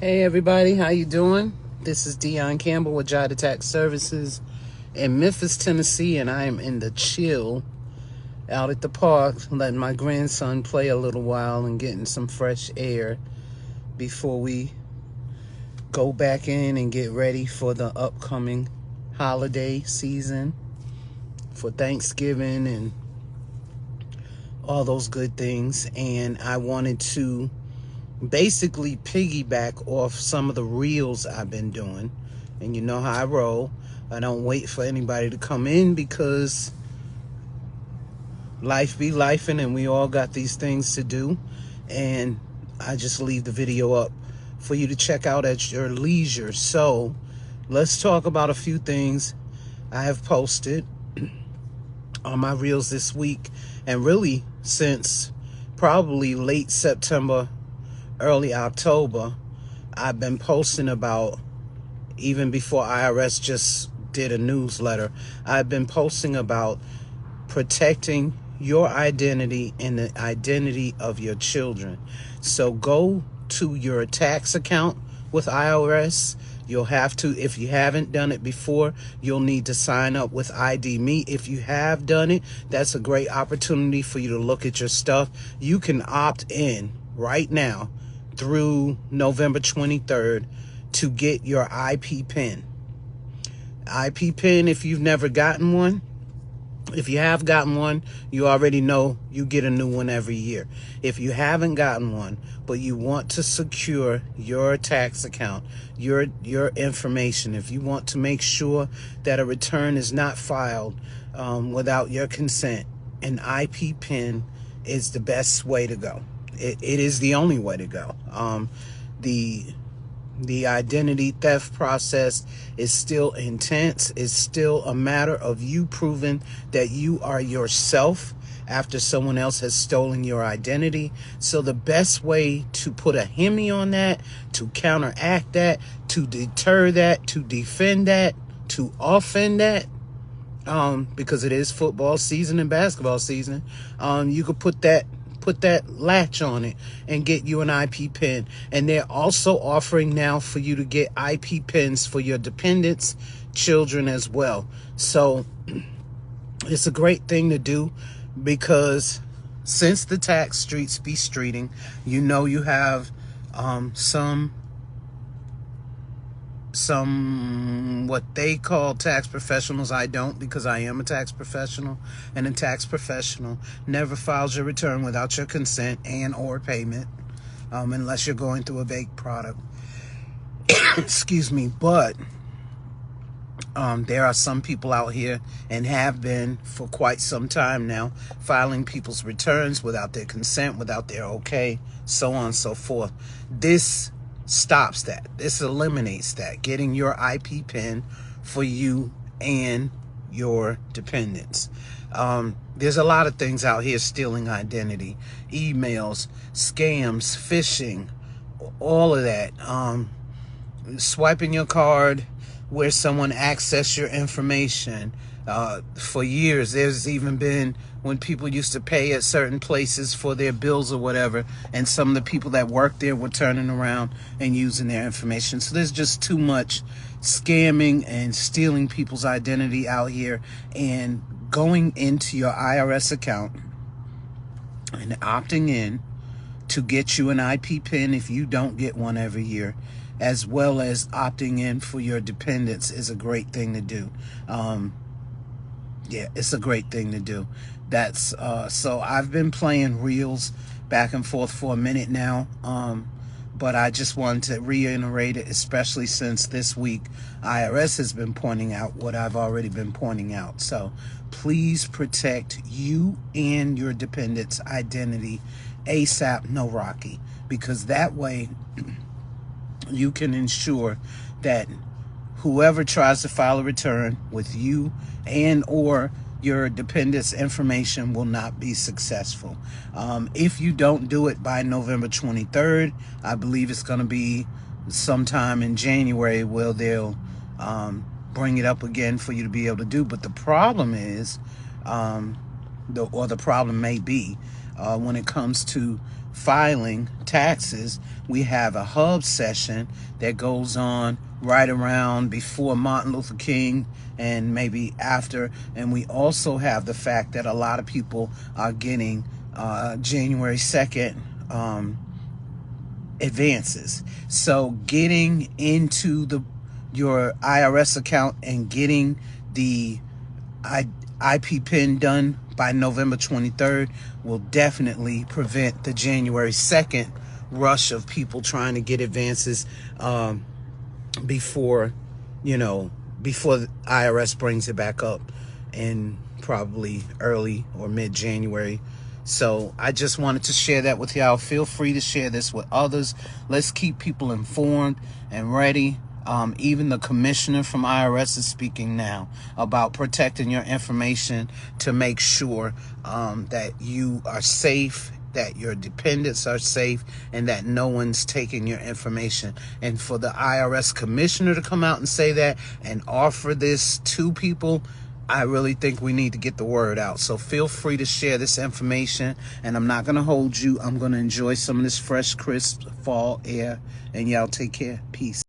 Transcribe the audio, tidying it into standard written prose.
Hey everybody, how you doing? This is Dion Campbell with Jada Tax Services in Memphis, Tennessee, and I am in the chill out at the park, letting my grandson play a little while and getting some fresh air before we go back in and get ready for the upcoming holiday season for Thanksgiving and all those good things. And I wanted to basically piggyback off some of the reels I've been doing. And you know how I roll. I don't wait for anybody to come in because life be lifing and we all got these things to do. And I just leave the video up for you to check out at your leisure. So let's talk about a few things I have posted on my reels this week, and really since probably late September, early October. I've been posting about, even before IRS just did a newsletter, I've been posting about protecting your identity and the identity of your children. So go to your tax account with IRS. You'll have to, if you haven't done it before, you'll need to sign up with ID Me. If you have done it, that's a great opportunity for you to look at your stuff. You can opt in right now through November 23rd to get your IP PIN. IP PIN, if you've never gotten one, if you have gotten one, you already know you get a new one every year. If you haven't gotten one, but you want to secure your tax account, your information, if you want to make sure that a return is not filed without your consent, an IP PIN is the best way to go. It is the only way to go. The identity theft process is still intense. It's still a matter of you proving that you are yourself after someone else has stolen your identity. So the best way to put a Hemi on that, to counteract that, to deter that, to defend that, to offend that, because it is football season and basketball season, you could put that latch on it and get you an IP PIN. And they're also offering now for you to get IP PINs for your dependents, children as well. So it's a great thing to do, because since the tax streets be streeting, you know you have some what they call tax professionals. I don't, because I am a tax professional, and a tax professional never files your return without your consent and or payment, unless you're going through a baked product. Excuse me. But there are some people out here, and have been for quite some time now, filing people's returns without their consent, without their okay, so on and so forth. This stops that. This eliminates that. Getting your IP PIN for you and your dependents. There's a lot of things out here stealing identity, emails, scams, phishing, all of that. Swiping your card where someone accessed your information. For years, there's even been when people used to pay at certain places for their bills or whatever, and some of the people that worked there were turning around and using their information. So there's just too much scamming and stealing people's identity out here. And going into your IRS account and opting in to get you an IP PIN if you don't get one every year, as well as opting in for your dependents, is a great thing to do. Yeah, it's a great thing to do. That's so I've been playing reels back and forth for a minute now, but I just wanted to reiterate it, especially since this week IRS has been pointing out what I've already been pointing out. So please protect you and your dependents' identity ASAP, no Rocky, because that way you can ensure that whoever tries to file a return with you and or your dependents' information will not be successful. If you don't do it by November 23rd, I believe it's going to be sometime in January where they'll bring it up again for you to be able to do. But the problem is, the problem may be when it comes to filing taxes, we have a hub session that goes on right around before Martin Luther King and maybe after. And we also have the fact that a lot of people are getting January 2nd advances. So getting into your IRS account and getting the IP PIN done by November 23rd will definitely prevent the January 2nd rush of people trying to get advances before the IRS brings it back up in probably early or mid-January. So I just wanted to share that with y'all. Feel free to share this with others. Let's keep people informed and ready. Even the commissioner from IRS is speaking now about protecting your information to make sure that you are safe, that your dependents are safe, and that no one's taking your information. And for the IRS commissioner to come out and say that and offer this to people, I really think we need to get the word out. So feel free to share this information, and I'm not going to hold you. I'm going to enjoy some of this fresh, crisp fall air, and y'all take care. Peace.